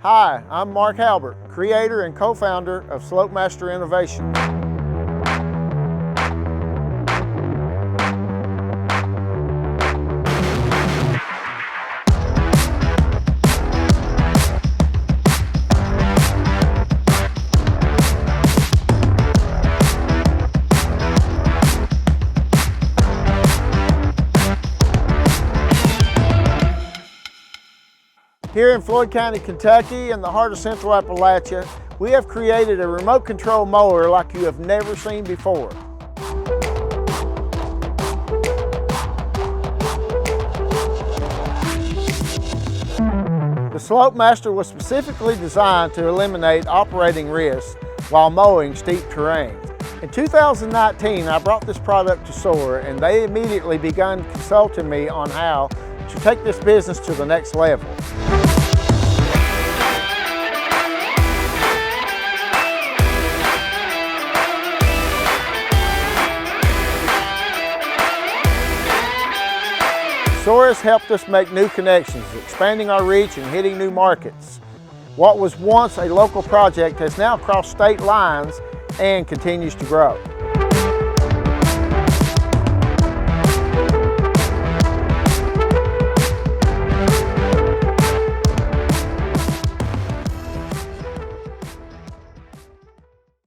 Hi, I'm Mark Halbert, creator and co-founder of Slopemaster Innovation. Here in Floyd County, Kentucky, in the heart of Central Appalachia, we have created a remote control mower like you have never seen before. The Slopemaster was specifically designed to eliminate operating risks while mowing steep terrain. In 2019, I brought this product to Soar, and they immediately began consulting me on how to take this business to the next level. Soar has helped us make new connections, expanding our reach and hitting new markets. What was once a local project has now crossed state lines and continues to grow.